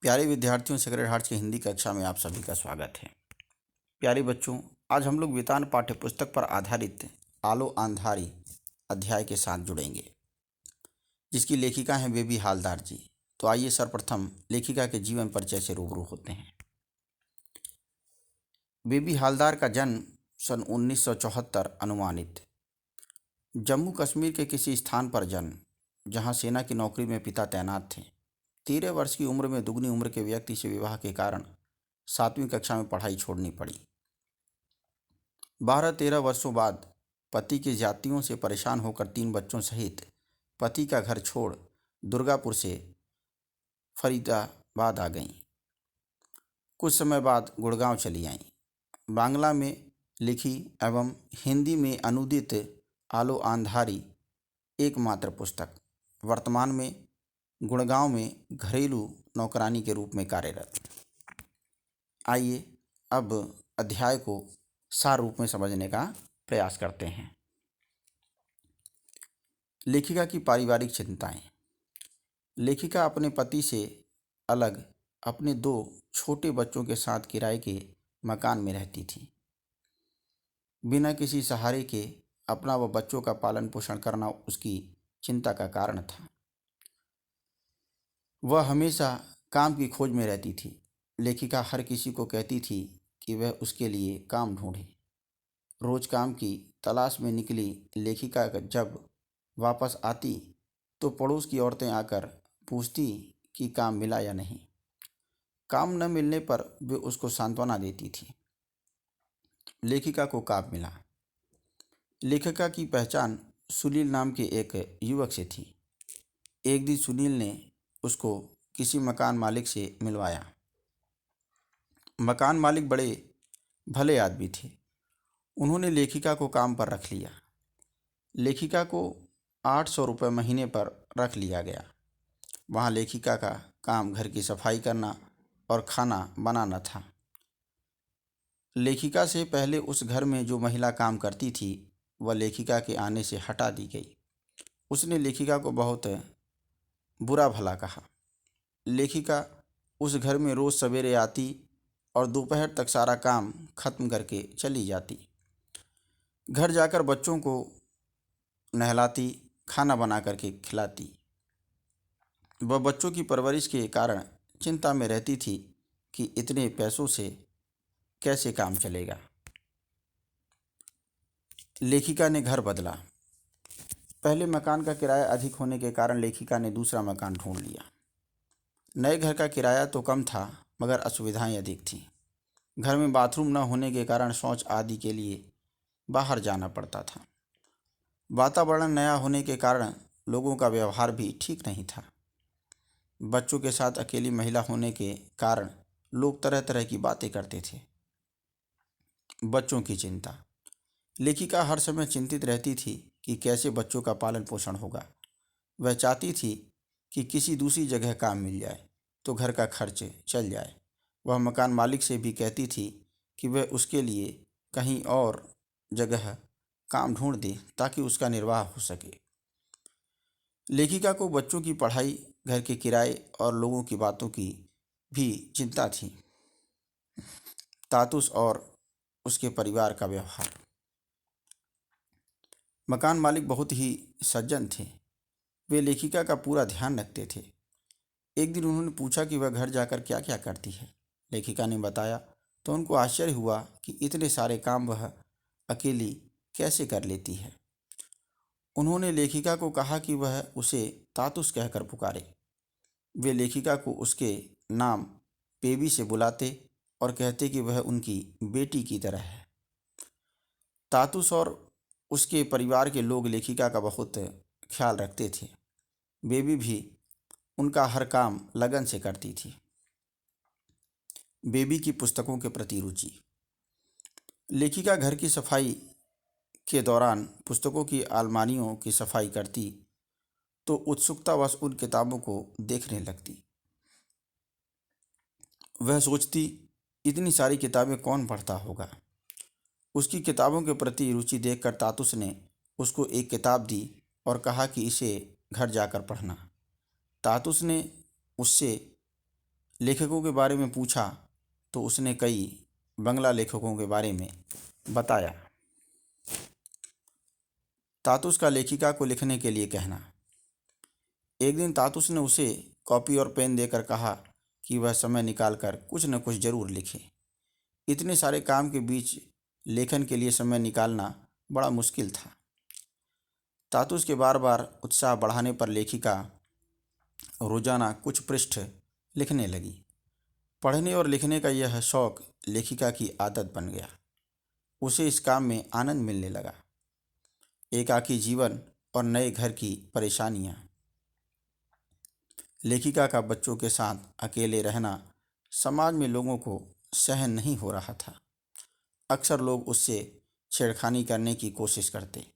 प्यारे विद्यार्थियों, sacred hearts की हिंदी कक्षा में आप सभी का स्वागत है। प्यारे बच्चों, आज हम लोग वेतान पाठ्य पुस्तक पर आधारित आलो आंधारी अध्याय के साथ जुड़ेंगे, जिसकी लेखिका हैं बेबी हालदार जी। तो आइए सर्वप्रथम लेखिका के जीवन परिचय से रूबरू होते हैं। बेबी हालदार का जन्म सन 1974 अनुमानित। जम्मू कश्मीर के किसी स्थान पर जन्म, जहां सेना की नौकरी में पिता तैनात थे। 13 वर्ष की उम्र में दुगनी उम्र के व्यक्ति से विवाह के कारण 7वीं कक्षा में पढ़ाई छोड़नी पड़ी। 12-13 वर्षों बाद पति की ज्यादतियों से परेशान होकर 3 बच्चों सहित पति का घर छोड़ दुर्गापुर से फरीदाबाद आ गईं। कुछ समय बाद गुड़गांव चली आईं। बांग्ला में लिखी एवं हिंदी में अनुदित आलो आंधारी एकमात्र पुस्तक, वर्तमान में गुड़गांव में घरेलू नौकरानी के रूप में कार्यरत। आइए अब अध्याय को सार रूप में समझने का प्रयास करते हैं। लेखिका की पारिवारिक चिंताएं। लेखिका अपने पति से अलग अपने 2 छोटे बच्चों के साथ किराए के मकान में रहती थी। बिना किसी सहारे के अपना व बच्चों का पालन पोषण करना उसकी चिंता का कारण था। वह हमेशा काम की खोज में रहती थी। लेखिका हर किसी को कहती थी कि वह उसके लिए काम ढूंढे। रोज काम की तलाश में निकली लेखिका जब वापस आती तो पड़ोस की औरतें आकर पूछती कि काम मिला या नहीं। काम न मिलने पर वे उसको सांत्वना देती थी। लेखिका को काम मिला। लेखिका की पहचान सुनील नाम के एक युवक से थी। एक दिन सुनील ने उसको किसी मकान मालिक से मिलवाया। मकान मालिक बड़े भले आदमी थे। उन्होंने लेखिका को काम पर रख लिया। लेखिका को 800 रुपये महीने पर रख लिया गया। वहाँ लेखिका का काम घर की सफाई करना और खाना बनाना था। लेखिका से पहले उस घर में जो महिला काम करती थी वह लेखिका के आने से हटा दी गई। उसने लेखिका को बहुत बुरा भला कहा। लेखिका उस घर में रोज़ सवेरे आती और दोपहर तक सारा काम खत्म करके चली जाती। घर जाकर बच्चों को नहलाती, खाना बना करके खिलाती। वह बच्चों की परवरिश के कारण चिंता में रहती थी कि इतने पैसों से कैसे काम चलेगा। लेखिका ने घर बदला। पहले मकान का किराया अधिक होने के कारण लेखिका ने दूसरा मकान ढूंढ लिया। नए घर का किराया तो कम था मगर असुविधाएं अधिक थीं। घर में बाथरूम न होने के कारण शौच आदि के लिए बाहर जाना पड़ता था। वातावरण नया होने के कारण लोगों का व्यवहार भी ठीक नहीं था। बच्चों के साथ अकेली महिला होने के कारण लोग तरह तरह की बातें करते थे। बच्चों की चिंता। लेखिका हर समय चिंतित रहती थी कि कैसे बच्चों का पालन पोषण होगा। वह चाहती थी कि किसी दूसरी जगह काम मिल जाए तो घर का खर्च चल जाए। वह मकान मालिक से भी कहती थी कि वह उसके लिए कहीं और जगह काम ढूंढ दे ताकि उसका निर्वाह हो सके। लेखिका को बच्चों की पढ़ाई, घर के किराए और लोगों की बातों की भी चिंता थी। तातुस और उसके परिवार का व्यवहार। मकान मालिक बहुत ही सज्जन थे। वे लेखिका का पूरा ध्यान रखते थे। एक दिन उन्होंने पूछा कि वह घर जाकर क्या क्या करती है। लेखिका ने बताया तो उनको आश्चर्य हुआ कि इतने सारे काम वह अकेली कैसे कर लेती है। उन्होंने लेखिका को कहा कि वह उसे तातुस कहकर पुकारे। वे लेखिका को उसके नाम बेबी से बुलाते और कहते कि वह उनकी बेटी की तरह है। तातुस और उसके परिवार के लोग लेखिका का बहुत ख्याल रखते थे। बेबी भी उनका हर काम लगन से करती थी। बेबी की पुस्तकों के प्रति रुचि। लेखिका घर की सफाई के दौरान पुस्तकों की अलमारियों की सफाई करती तो उत्सुकतावश उन किताबों को देखने लगती। वह सोचती, इतनी सारी किताबें कौन पढ़ता होगा। उसकी किताबों के प्रति रुचि देखकर तातुस ने उसको एक किताब दी और कहा कि इसे घर जाकर पढ़ना। तातुस ने उससे लेखकों के बारे में पूछा तो उसने कई बंगला लेखकों के बारे में बताया। तातुस का लेखिका को लिखने के लिए कहना। एक दिन तातुस ने उसे कॉपी और पेन देकर कहा कि वह समय निकालकर कुछ न कुछ जरूर लिखे। इतने सारे काम के बीच लेखन के लिए समय निकालना बड़ा मुश्किल था। तातुस के बार बार उत्साह बढ़ाने पर लेखिका रोजाना कुछ पृष्ठ लिखने लगी। पढ़ने और लिखने का यह शौक लेखिका की आदत बन गया। उसे इस काम में आनंद मिलने लगा। एकाकी जीवन और नए घर की परेशानियां। लेखिका का बच्चों के साथ अकेले रहना समाज में लोगों को सहन नहीं हो रहा था। अक्सर लोग उससे छेड़खानी करने की कोशिश करते।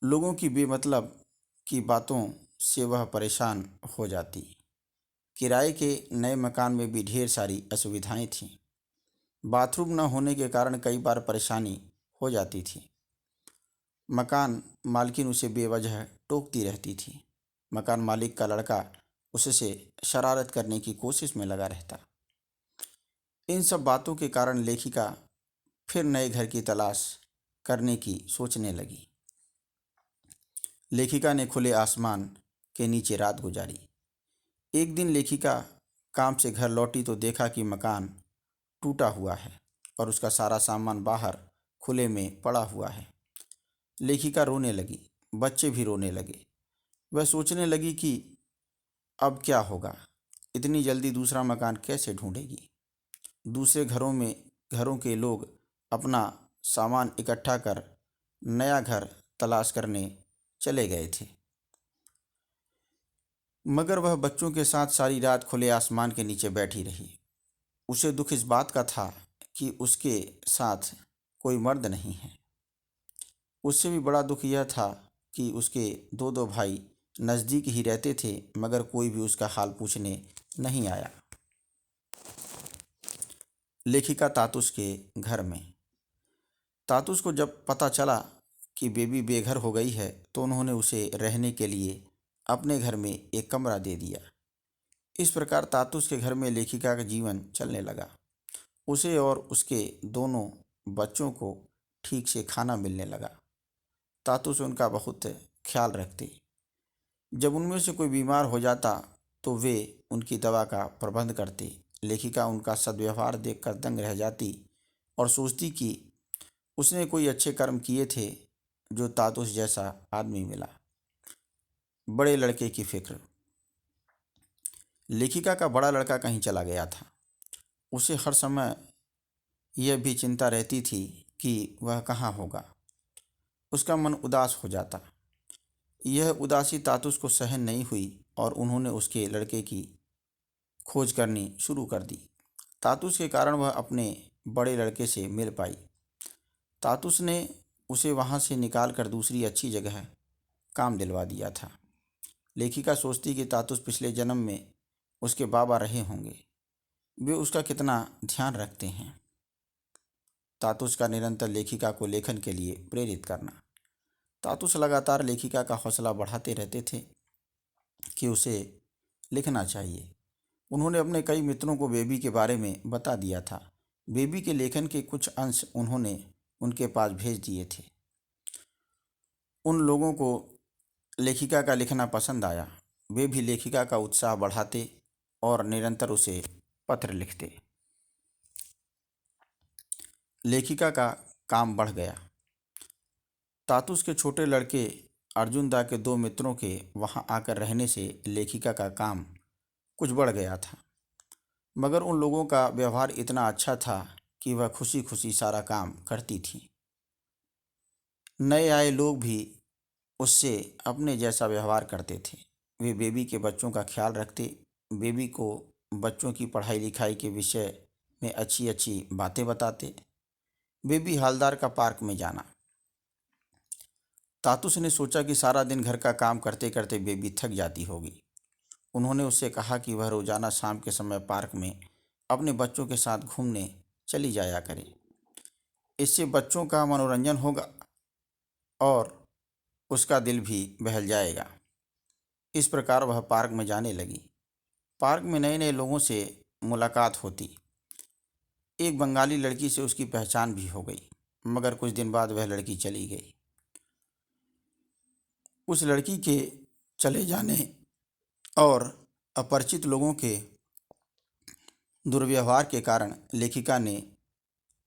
लोगों की बेमतलब की बातों से वह परेशान हो जाती। किराए के नए मकान में भी ढेर सारी असुविधाएं थीं। बाथरूम न होने के कारण कई बार परेशानी हो जाती थी। मकान मालकिन उसे बेवजह टोकती रहती थी। मकान मालिक का लड़का उससे शरारत करने की कोशिश में लगा रहता। इन सब बातों के कारण लेखिका फिर नए घर की तलाश करने की सोचने लगी। लेखिका ने खुले आसमान के नीचे रात गुजारी। एक दिन लेखिका काम से घर लौटी तो देखा कि मकान टूटा हुआ है और उसका सारा सामान बाहर खुले में पड़ा हुआ है। लेखिका रोने लगी। बच्चे भी रोने लगे। वह सोचने लगी कि अब क्या होगा। इतनी जल्दी दूसरा मकान कैसे ढूंढेगी। दूसरे घरों के लोग अपना सामान इकट्ठा कर नया घर तलाश करने चले गए थे, मगर वह बच्चों के साथ सारी रात खुले आसमान के नीचे बैठी रही। उसे दुख इस बात का था कि उसके साथ कोई मर्द नहीं है। उससे भी बड़ा दुख यह था कि उसके दो दो भाई नज़दीक ही रहते थे, मगर कोई भी उसका हाल पूछने नहीं आया। लेखिका तातुस के घर में। तातुस को जब पता चला कि बेबी बेघर हो गई है तो उन्होंने उसे रहने के लिए अपने घर में एक कमरा दे दिया। इस प्रकार तातुस के घर में लेखिका का जीवन चलने लगा। उसे और उसके दोनों बच्चों को ठीक से खाना मिलने लगा। तातुस उनका बहुत ख्याल रखते। जब उनमें से कोई बीमार हो जाता तो वे उनकी दवा का प्रबंध करते। लेखिका उनका सद्व्यवहार देखकर दंग रह जाती और सोचती कि उसने कोई अच्छे कर्म किए थे जो तातुस जैसा आदमी मिला। बड़े लड़के की फिक्र। लेखिका का बड़ा लड़का कहीं चला गया था। उसे हर समय यह भी चिंता रहती थी कि वह कहाँ होगा। उसका मन उदास हो जाता। यह उदासी तातुस को सहन नहीं हुई और उन्होंने उसके लड़के की खोज करनी शुरू कर दी। तातुस के कारण वह अपने बड़े लड़के से मिल पाई। तातुस ने उसे वहाँ से निकालकर दूसरी अच्छी जगह काम दिलवा दिया था। लेखिका सोचती कि तातुस पिछले जन्म में उसके बाबा रहे होंगे। वे उसका कितना ध्यान रखते हैं। तातुस का निरंतर लेखिका को लेखन के लिए प्रेरित करना। तातुस लगातार लेखिका का हौसला बढ़ाते रहते थे कि उसे लिखना चाहिए। उन्होंने अपने कई मित्रों को बेबी के बारे में बता दिया था। बेबी के लेखन के कुछ अंश उन्होंने उनके पास भेज दिए थे। उन लोगों को लेखिका का लिखना पसंद आया। वे भी लेखिका का उत्साह बढ़ाते और निरंतर उसे पत्र लिखते। लेखिका का काम बढ़ गया। तातुस के छोटे लड़के अर्जुन दा के दो मित्रों के वहां आकर रहने से लेखिका का काम कुछ बढ़ गया था, मगर उन लोगों का व्यवहार इतना अच्छा था कि वह खुशी खुशी सारा काम करती थी। नए आए लोग भी उससे अपने जैसा व्यवहार करते थे। वे बेबी के बच्चों का ख्याल रखते। बेबी को बच्चों की पढ़ाई लिखाई के विषय में अच्छी अच्छी बातें बताते। बेबी हालदार का पार्क में जाना। तातुस ने सोचा कि सारा दिन घर का काम करते करते बेबी थक जाती होगी। उन्होंने उससे कहा कि वह रोजाना शाम के समय पार्क में अपने बच्चों के साथ घूमने चली जाया करे। इससे बच्चों का मनोरंजन होगा और उसका दिल भी बहल जाएगा। इस प्रकार वह पार्क में जाने लगी। पार्क में नए नए लोगों से मुलाकात होती। एक बंगाली लड़की से उसकी पहचान भी हो गई, मगर कुछ दिन बाद वह लड़की चली गई। उस लड़की के चले जाने और अपरिचित लोगों के दुर्व्यवहार के कारण लेखिका ने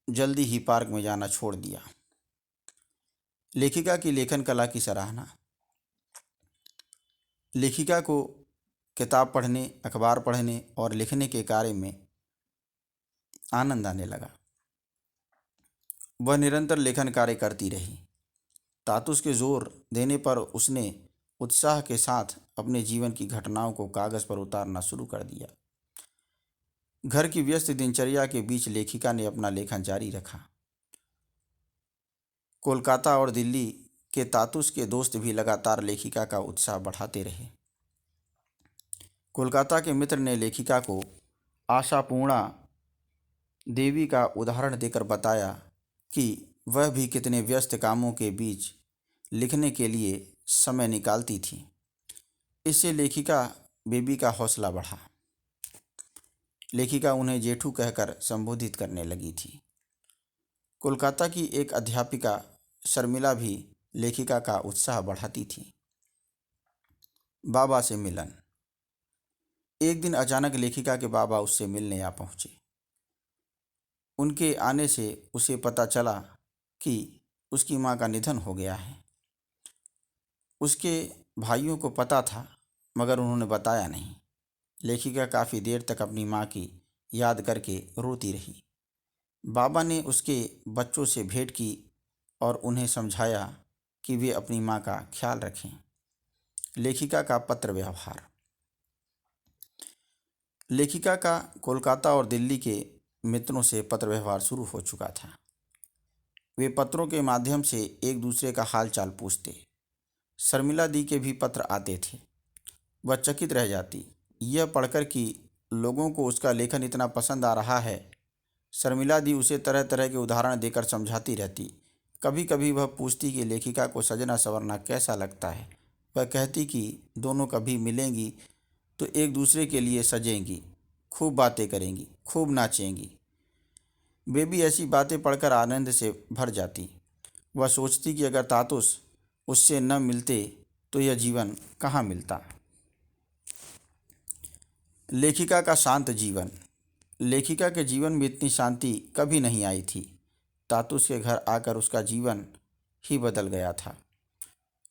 जल्दी ही पार्क में जाना छोड़ दिया। लेखिका की लेखन कला की सराहना। लेखिका को किताब पढ़ने, अखबार पढ़ने और लिखने के कार्य में आनंद आने लगा। वह निरंतर लेखन कार्य करती रही। तातुस के जोर देने पर उसने उत्साह के साथ अपने जीवन की घटनाओं को कागज पर उतारना शुरू कर दिया। घर की व्यस्त दिनचर्या के बीच लेखिका ने अपना लेखन जारी रखा। कोलकाता और दिल्ली के तातुस के दोस्त भी लगातार लेखिका का उत्साह बढ़ाते रहे। कोलकाता के मित्र ने लेखिका को आशापूर्णा देवी का उदाहरण देकर बताया कि वह भी कितने व्यस्त कामों के बीच लिखने के लिए समय निकालती थी। इससे लेखिका बेबी का हौसला बढ़ा। लेखिका उन्हें जेठू कहकर संबोधित करने लगी थी। कोलकाता की एक अध्यापिका शर्मिला भी लेखिका का उत्साह बढ़ाती थी। बाबा से मिलन। एक दिन अचानक लेखिका के बाबा उससे मिलने आ पहुंचे। उनके आने से उसे पता चला कि उसकी मां का निधन हो गया है। उसके भाइयों को पता था, मगर उन्होंने बताया नहीं। लेखिका काफ़ी देर तक अपनी मां की याद करके रोती रही। बाबा ने उसके बच्चों से भेंट की और उन्हें समझाया कि वे अपनी मां का ख्याल रखें। लेखिका का पत्र व्यवहार। लेखिका का कोलकाता और दिल्ली के मित्रों से पत्र व्यवहार शुरू हो चुका था। वे पत्रों के माध्यम से एक दूसरे का हाल चाल पूछते। शर्मिला दी के भी पत्र आते थे। वह चकित रह जाती, यह पढ़कर कि लोगों को उसका लेखन इतना पसंद आ रहा है। शर्मिला दी उसे तरह तरह के उदाहरण देकर समझाती रहती। कभी कभी वह पूछती कि लेखिका को सजना संवरना कैसा लगता है। वह कहती कि दोनों कभी मिलेंगी तो एक दूसरे के लिए सजेंगी, खूब बातें करेंगी, खूब नाचेंगी। बेबी ऐसी बातें पढ़कर आनंद से भर जाती। वह सोचती कि अगर तातुस उससे न मिलते तो यह जीवन कहाँ मिलता। लेखिका का शांत जीवन। लेखिका के जीवन में इतनी शांति कभी नहीं आई थी। तातुस के घर आकर उसका जीवन ही बदल गया था।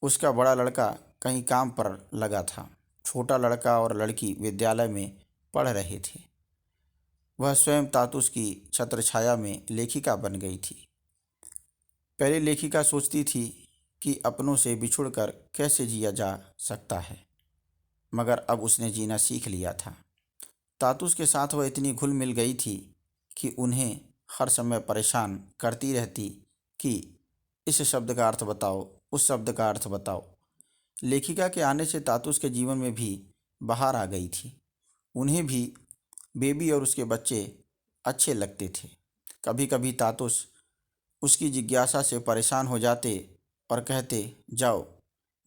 उसका बड़ा लड़का कहीं काम पर लगा था। छोटा लड़का और लड़की विद्यालय में पढ़ रहे थे। वह स्वयं तातुस की छत्रछाया में लेखिका बन गई थी। पहले लेखिका सोचती थी कि अपनों से बिछुड़कर कैसे जिया जा सकता है, मगर अब उसने जीना सीख लिया था। तातुस के साथ वह इतनी घुल मिल गई थी कि उन्हें हर समय परेशान करती रहती कि इस शब्द का अर्थ बताओ, उस शब्द का अर्थ बताओ। लेखिका के आने से तातुस के जीवन में भी बहार आ गई थी। उन्हें भी बेबी और उसके बच्चे अच्छे लगते थे। कभी कभी तातुस उसकी जिज्ञासा से परेशान हो जाते और कहते, जाओ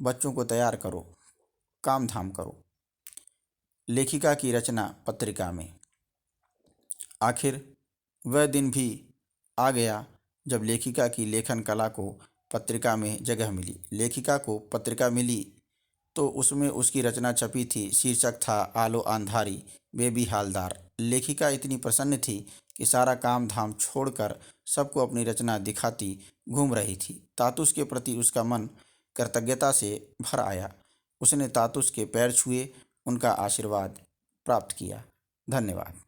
बच्चों को तैयार करो, काम धाम करो। लेखिका की रचना पत्रिका में। आखिर वह दिन भी आ गया जब लेखिका की लेखन कला को पत्रिका में जगह मिली। लेखिका को पत्रिका मिली तो उसमें उसकी रचना छपी थी। शीर्षक था आलो आंधारी बेबी हालदार। लेखिका इतनी प्रसन्न थी कि सारा काम धाम छोड़कर सबको अपनी रचना दिखाती घूम रही थी। तातुस के प्रति उसका मन कृतज्ञता से भर आया। उसने तातुस के पैर छुए, उनका आशीर्वाद प्राप्त किया। धन्यवाद।